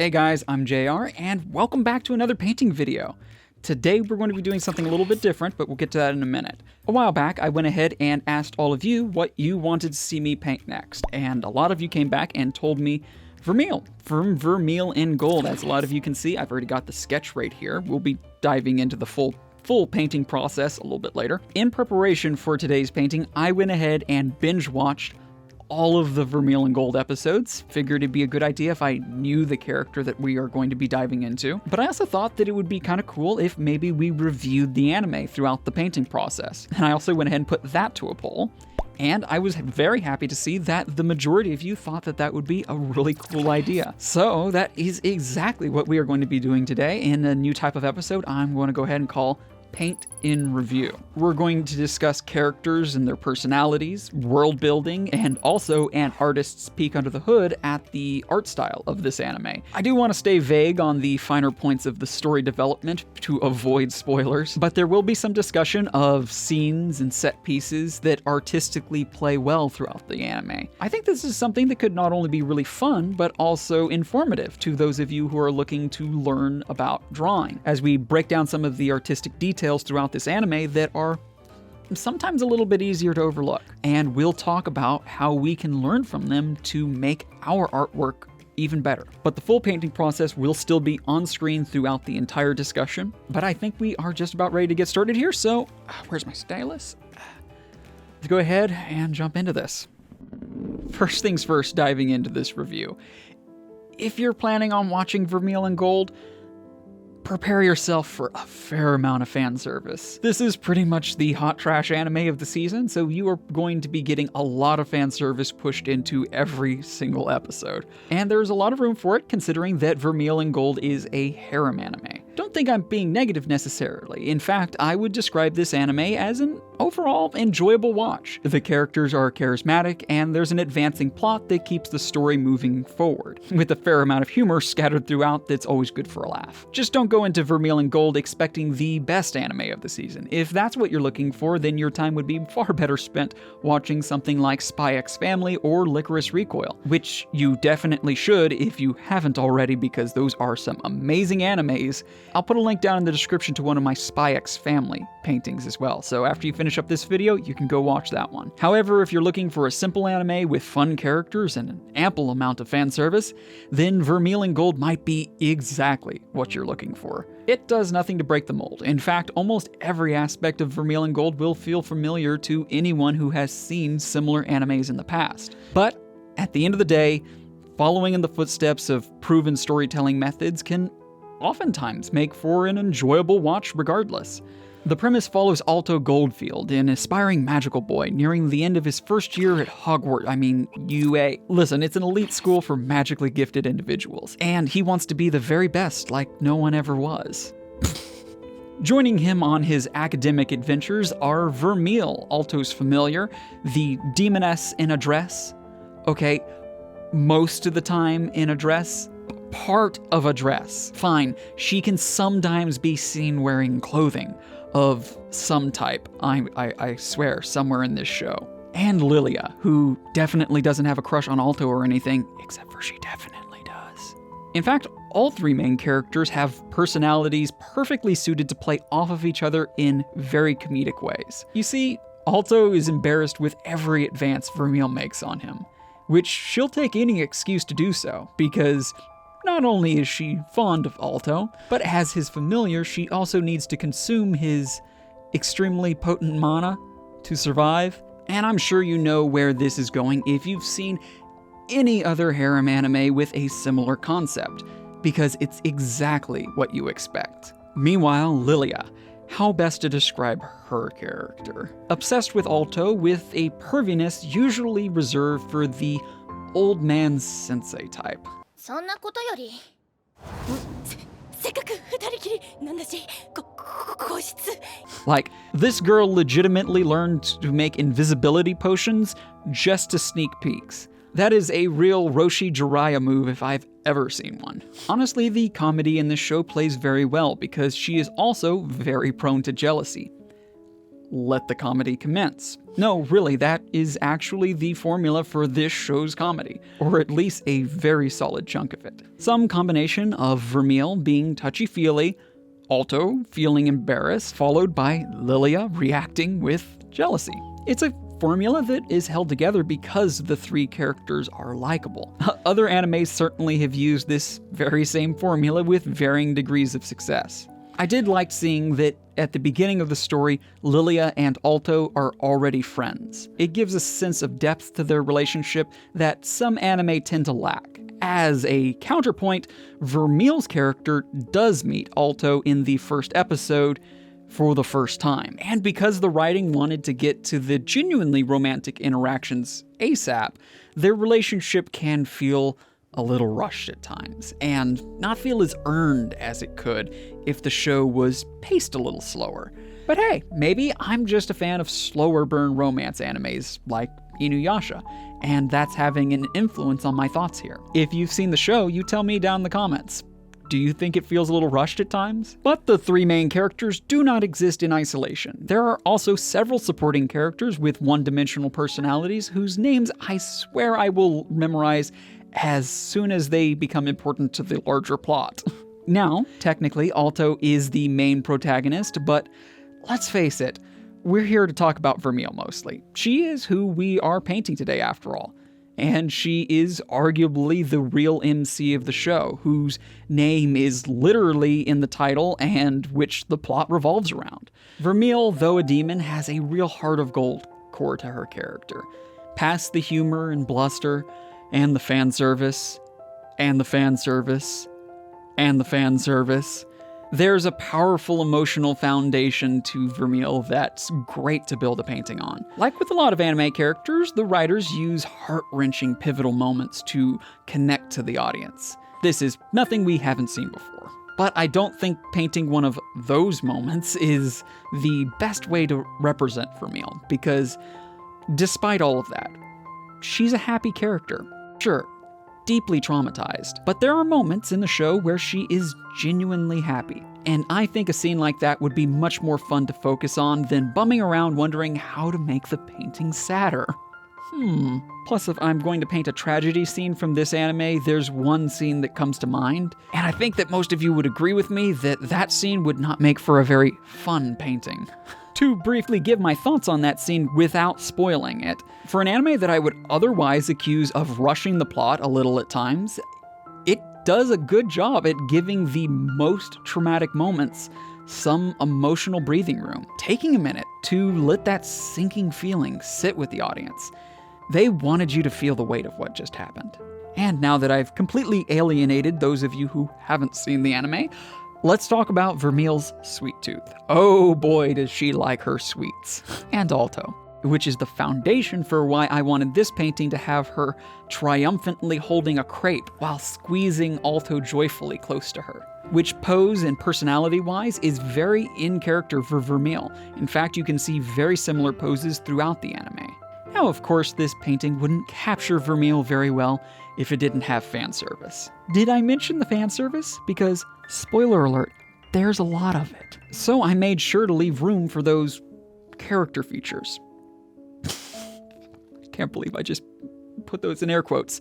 Hey guys, I'm JR, and welcome back to another painting video. Today we're going to be doing something a little bit different, but we'll get to that in a minute. A while back, I went ahead and asked all of you what you wanted to see me paint next, and a lot of you came back and told me Vermeil, from Vermeil in Gold. As a lot of you can see, I've already got the sketch right here. We'll be diving into the full painting process a little bit later. In preparation for today's painting, I went ahead and binge-watched all of the Vermeil in Gold episodes. Figured it'd be a good idea if I knew the character that we are going to be diving into. But I also thought that it would be kind of cool if maybe we reviewed the anime throughout the painting process. And I also went ahead and put that to a poll. And I was very happy to see that the majority of you thought that that would be a really cool idea. So that is exactly what we are going to be doing today in a new type of episode I'm going to go ahead and call Paint in Review. We're going to discuss characters and their personalities, world building, and also an artist's peek under the hood at the art style of this anime. I do want to stay vague on the finer points of the story development to avoid spoilers, but there will be some discussion of scenes and set pieces that artistically play well throughout the anime. I think this is something that could not only be really fun, but also informative to those of you who are looking to learn about drawing, as we break down some of the artistic details throughout this anime that are sometimes a little bit easier to overlook. And we'll talk about how we can learn from them to make our artwork even better. But the full painting process will still be on screen throughout the entire discussion. But I think we are just about ready to get started here, so where's my stylus? Let's go ahead and jump into this. First things first, diving into this review. If you're planning on watching Vermeil in Gold, prepare yourself for a fair amount of fan service. This is pretty much the hot trash anime of the season, so you are going to be getting a lot of fan service pushed into every single episode. And there's a lot of room for it, considering that Vermeil in Gold is a harem anime. Don't think I'm being negative necessarily. In fact, I would describe this anime as an overall enjoyable watch. The characters are charismatic, and there's an advancing plot that keeps the story moving forward, with a fair amount of humor scattered throughout that's always good for a laugh. Just don't go into Vermeil in Gold expecting the best anime of the season. If that's what you're looking for, then your time would be far better spent watching something like Spy X Family or Licorice Recoil, which you definitely should if you haven't already, because those are some amazing animes. I'll put a link down in the description to one of my Spy X Family paintings as well, so after you finish up this video, you can go watch that one. However, if you're looking for a simple anime with fun characters and an ample amount of fan service, then Vermeil in Gold might be exactly what you're looking for. It does nothing to break the mold. In fact, almost every aspect of Vermeil in Gold will feel familiar to anyone who has seen similar animes in the past. But at the end of the day, following in the footsteps of proven storytelling methods can oftentimes make for an enjoyable watch regardless. The premise follows Alto Goldfield, an aspiring magical boy nearing the end of his first year at UA. Listen, it's an elite school for magically gifted individuals, and he wants to be the very best like no one ever was. Joining him on his academic adventures are Vermeil, Alto's familiar, the demoness in a dress. Okay, most of the time in a dress. Part of a dress. Fine, she can sometimes be seen wearing clothing of some type, I swear, somewhere in this show. And Lilia, who definitely doesn't have a crush on Alto or anything, except for she definitely does. In fact, all three main characters have personalities perfectly suited to play off of each other in very comedic ways. You see, Alto is embarrassed with every advance Vermeil makes on him, which she'll take any excuse to do so, because not only is she fond of Alto, but as his familiar, she also needs to consume his extremely potent mana to survive. And I'm sure you know where this is going if you've seen any other harem anime with a similar concept, because it's exactly what you expect. Meanwhile, Lilia, how best to describe her character? Obsessed with Alto with a perviness usually reserved for the old man sensei type. Like, this girl legitimately learned to make invisibility potions just to sneak peeks. That is a real Roshi Jiraiya move if I've ever seen one. Honestly, the comedy in this show plays very well because she is also very prone to jealousy. let the comedy commence. No, really, that is actually the formula for this show's comedy, or at least a very solid chunk of it. Some combination of Vermeil being touchy-feely, Alto feeling embarrassed, followed by Lilia reacting with jealousy. It's a formula that is held together because the three characters are likable. Other animes certainly have used this very same formula with varying degrees of success. I did like seeing that at the beginning of the story, Lilia and Alto are already friends. It gives a sense of depth to their relationship that some anime tend to lack. As a counterpoint, Vermeil's character does meet Alto in the first episode for the first time. And because the writing wanted to get to the genuinely romantic interactions ASAP, their relationship can feel a little rushed at times, and not feel as earned as it could if the show was paced a little slower. But hey, maybe I'm just a fan of slower burn romance animes like Inuyasha, and that's having an influence on my thoughts here. If you've seen the show, you tell me down in the comments. Do you think it feels a little rushed at times? But the three main characters do not exist in isolation. There are also several supporting characters with one-dimensional personalities whose names I swear I will memorize as soon as they become important to the larger plot. Now, technically, Alto is the main protagonist, but let's face it, we're here to talk about Vermeil mostly. She is who we are painting today after all. And she is arguably the real MC of the show, whose name is literally in the title and which the plot revolves around. Vermeil, though a demon, has a real heart of gold core to her character. Past the humor and bluster, and the fan service, and the fan service, and the fan service, there's a powerful emotional foundation to Vermeil that's great to build a painting on. Like with a lot of anime characters, the writers use heart-wrenching pivotal moments to connect to the audience. This is nothing we haven't seen before. But I don't think painting one of those moments is the best way to represent Vermeil, because despite all of that, she's a happy character. Sure, deeply traumatized, but there are moments in the show where she is genuinely happy. And I think a scene like that would be much more fun to focus on than bumming around wondering how to make the painting sadder. Plus, if I'm going to paint a tragedy scene from this anime, there's one scene that comes to mind, and I think that most of you would agree with me that that scene would not make for a very fun painting. To briefly give my thoughts on that scene without spoiling it, for an anime that I would otherwise accuse of rushing the plot a little at times, it does a good job at giving the most traumatic moments some emotional breathing room, taking a minute to let that sinking feeling sit with the audience. They wanted you to feel the weight of what just happened. And now that I've completely alienated those of you who haven't seen the anime, let's talk about Vermeil's sweet tooth. Oh boy, does she like her sweets. And Alto, which is the foundation for why I wanted this painting to have her triumphantly holding a crepe while squeezing Alto joyfully close to her, which pose and personality-wise is very in character for Vermeil. In fact, you can see very similar poses throughout the anime. Now, of course, this painting wouldn't capture Vermeil very well if it didn't have fan service. Did I mention the fan service? Because, spoiler alert, there's a lot of it. So I made sure to leave room for those character features. Can't believe I just put those in air quotes.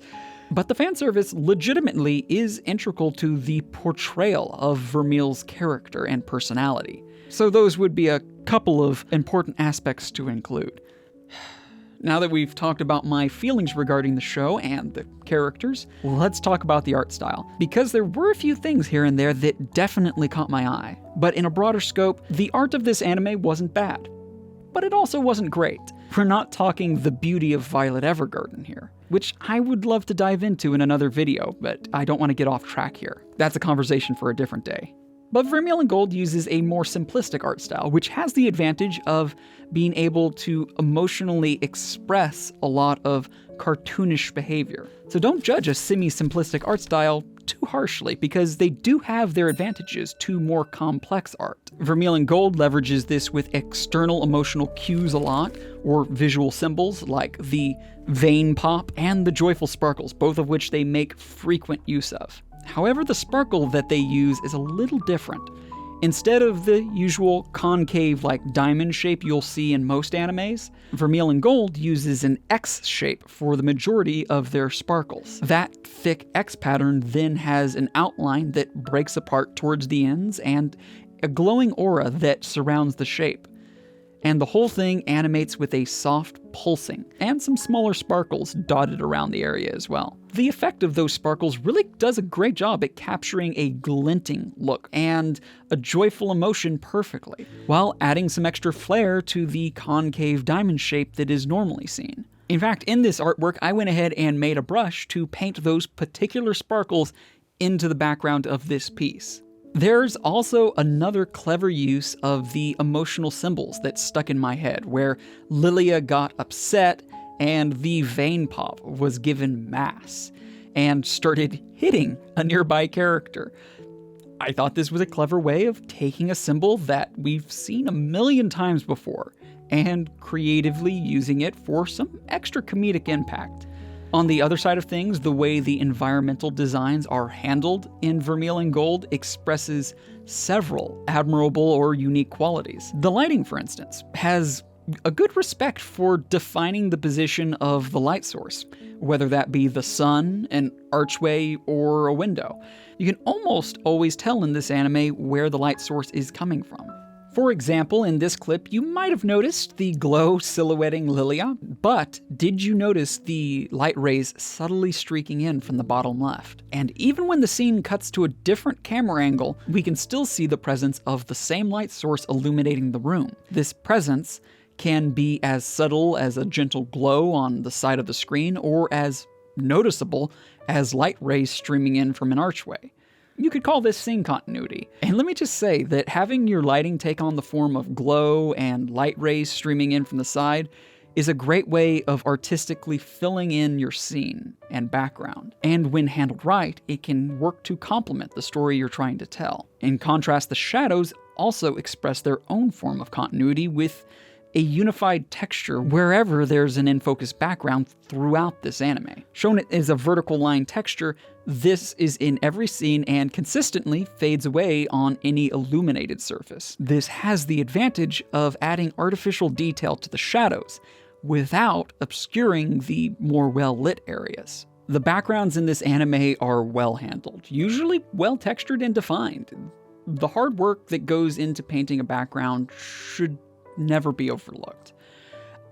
But the fan service legitimately is integral to the portrayal of Vermeil's character and personality. So those would be a couple of important aspects to include. Now that we've talked about my feelings regarding the show and the characters, let's talk about the art style, because there were a few things here and there that definitely caught my eye. But in a broader scope, the art of this anime wasn't bad. But it also wasn't great. We're not talking the beauty of Violet Evergarden here, which I would love to dive into in another video, but I don't want to get off track here. That's a conversation for a different day. But Vermeil in Gold uses a more simplistic art style, which has the advantage of being able to emotionally express a lot of cartoonish behavior. So don't judge a semi-simplistic art style too harshly, because they do have their advantages to more complex art. Vermeil in Gold leverages this with external emotional cues a lot, or visual symbols like the vein pop and the joyful sparkles, both of which they make frequent use of. However, the sparkle that they use is a little different. Instead of the usual concave like diamond shape you'll see in most animes, Vermilion Gold uses an X shape for the majority of their sparkles. That thick X pattern then has an outline that breaks apart towards the ends and a glowing aura that surrounds the shape. And the whole thing animates with a soft pulsing, and some smaller sparkles dotted around the area as well. The effect of those sparkles really does a great job at capturing a glinting look and a joyful emotion perfectly, while adding some extra flair to the concave diamond shape that is normally seen. In fact, in this artwork, I went ahead and made a brush to paint those particular sparkles into the background of this piece. There's also another clever use of the emotional symbols that stuck in my head, where Lilia got upset and the vein pop was given mass and started hitting a nearby character. I thought this was a clever way of taking a symbol that we've seen a million times before and creatively using it for some extra comedic impact. On the other side of things, the way the environmental designs are handled in Vermilion Gold expresses several admirable or unique qualities. The lighting, for instance, has a good respect for defining the position of the light source, whether that be the sun, an archway, or a window. You can almost always tell in this anime where the light source is coming from. For example, in this clip, you might have noticed the glow silhouetting Lilia, but did you notice the light rays subtly streaking in from the bottom left? And even when the scene cuts to a different camera angle, we can still see the presence of the same light source illuminating the room. This presence can be as subtle as a gentle glow on the side of the screen, or as noticeable as light rays streaming in from an archway. You could call this scene continuity. And let me just say that having your lighting take on the form of glow and light rays streaming in from the side is a great way of artistically filling in your scene and background. And when handled right, it can work to complement the story you're trying to tell. In contrast, the shadows also express their own form of continuity with a unified texture wherever there's an in-focus background throughout this anime. Shown as a vertical line texture, this is in every scene and consistently fades away on any illuminated surface. This has the advantage of adding artificial detail to the shadows without obscuring the more well-lit areas. The backgrounds in this anime are well handled, usually well textured and defined. The hard work that goes into painting a background should never be overlooked.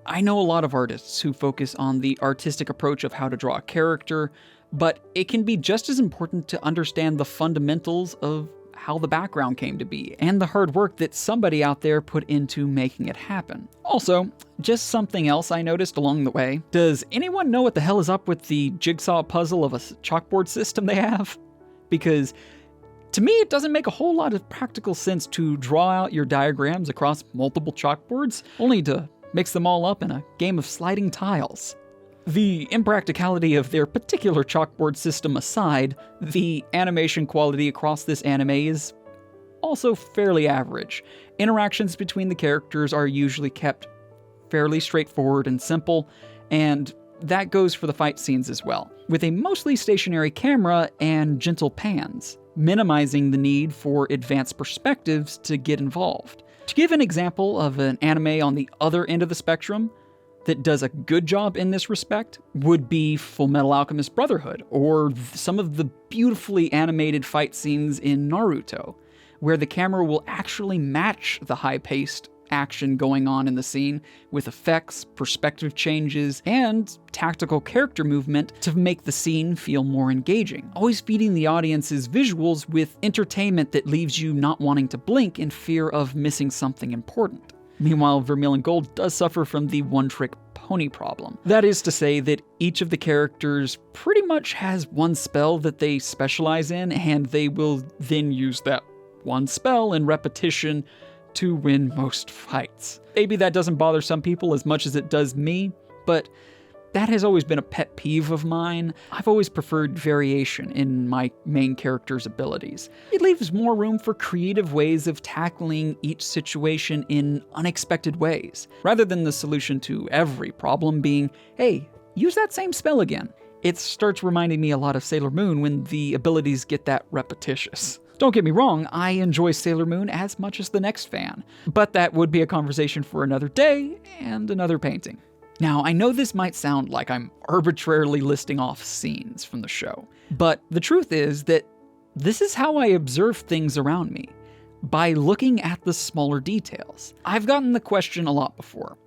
I know a lot of artists who focus on the artistic approach of how to draw a character, but it can be just as important to understand the fundamentals of how the background came to be, and the hard work that somebody out there put into making it happen. Also, just something else I noticed along the way. Does anyone know what the hell is up with the jigsaw puzzle of a chalkboard system they have? Because to me, it doesn't make a whole lot of practical sense to draw out your diagrams across multiple chalkboards, only to mix them all up in a game of sliding tiles. The impracticality of their particular chalkboard system aside, the animation quality across this anime is also fairly average. Interactions between the characters are usually kept fairly straightforward and simple, and that goes for the fight scenes as well, with a mostly stationary camera and gentle pans, minimizing the need for advanced perspectives to get involved. To give an example of an anime on the other end of the spectrum that does a good job in this respect would be Fullmetal Alchemist Brotherhood, or some of the beautifully animated fight scenes in Naruto, where the camera will actually match the high-paced action going on in the scene with effects, perspective changes, and tactical character movement to make the scene feel more engaging, always feeding the audience's visuals with entertainment that leaves you not wanting to blink in fear of missing something important. Meanwhile, Vermilion Gold does suffer from the one-trick pony problem. That is to say that each of the characters pretty much has one spell that they specialize in, and they will then use that one spell in repetition to win most fights. Maybe that doesn't bother some people as much as it does me, but that has always been a pet peeve of mine. I've always preferred variation in my main character's abilities. It leaves more room for creative ways of tackling each situation in unexpected ways, rather than the solution to every problem being, hey, use that same spell again. It starts reminding me a lot of Sailor Moon when the abilities get that repetitious. Don't get me wrong, I enjoy Sailor Moon as much as the next fan, but that would be a conversation for another day and another painting. Now, I know this might sound like I'm arbitrarily listing off scenes from the show, but the truth is that this is how I observe things around me, by looking at the smaller details. I've gotten the question a lot before.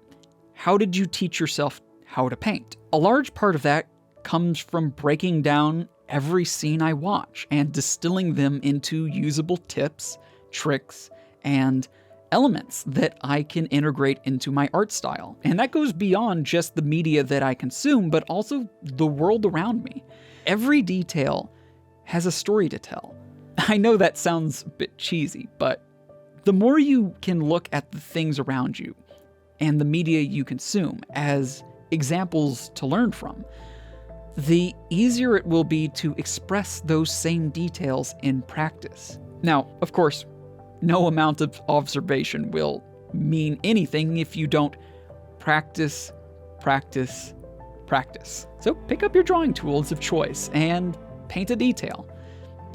How did you teach yourself how to paint? A large part of that comes from breaking down every scene I watch and distilling them into usable tips, tricks, and elements that I can integrate into my art style. And that goes beyond just the media that I consume, but also the world around me. Every detail has a story to tell. I know that sounds a bit cheesy, but the more you can look at the things around you and the media you consume as examples to learn from, the easier it will be to express those same details in practice. Now, of course, no amount of observation will mean anything if you don't practice, practice, practice. So pick up your drawing tools of choice and paint a detail.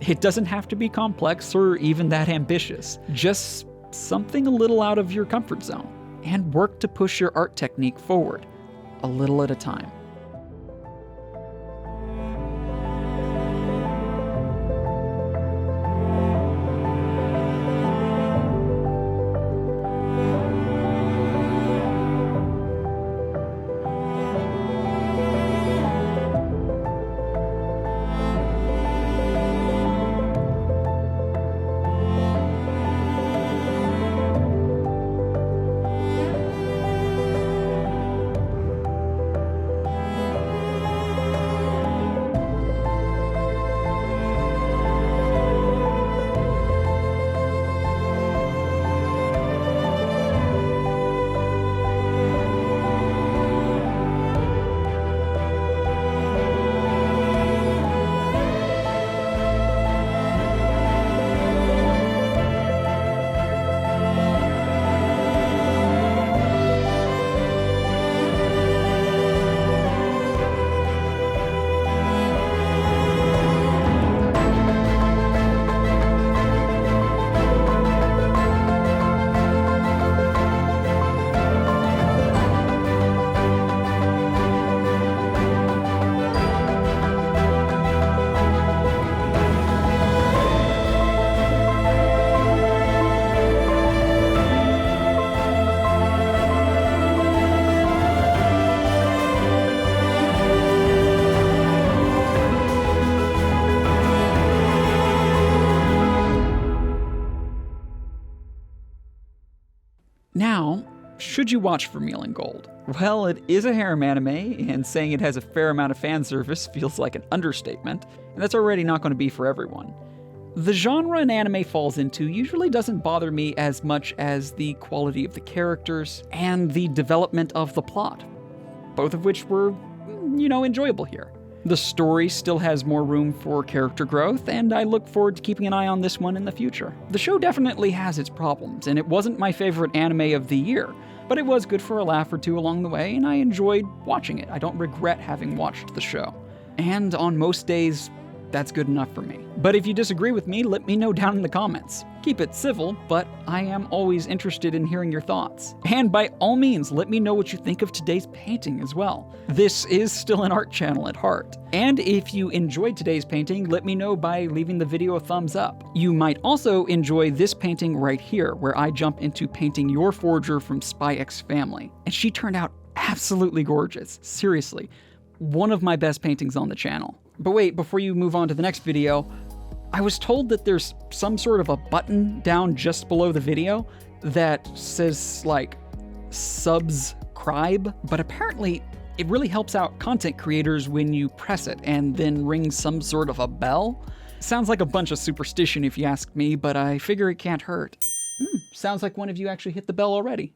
It doesn't have to be complex or even that ambitious, just something a little out of your comfort zone, and work to push your art technique forward, a little at a time. Now, should you watch Vermilion Gold? Well, it is a harem anime, and saying it has a fair amount of fan service feels like an understatement, and that's already not going to be for everyone. The genre an anime falls into usually doesn't bother me as much as the quality of the characters and the development of the plot, both of which were, enjoyable here. The story still has more room for character growth, and I look forward to keeping an eye on this one in the future. The show definitely has its problems, and it wasn't my favorite anime of the year, but it was good for a laugh or two along the way, and I enjoyed watching it. I don't regret having watched the show. And on most days, that's good enough for me. But if you disagree with me, let me know down in the comments. Keep it civil, but I am always interested in hearing your thoughts. And by all means, let me know what you think of today's painting as well. This is still an art channel at heart. And if you enjoyed today's painting, let me know by leaving the video a thumbs up. You might also enjoy this painting right here, where I jump into painting your forger from Spy X Family. And she turned out absolutely gorgeous. Seriously, one of my best paintings on the channel. But wait, before you move on to the next video, I was told that there's some sort of a button down just below the video that says, like, subscribe, but apparently it really helps out content creators when you press it and then ring some sort of a bell. Sounds like a bunch of superstition if you ask me, but I figure it can't hurt. Sounds like one of you actually hit the bell already.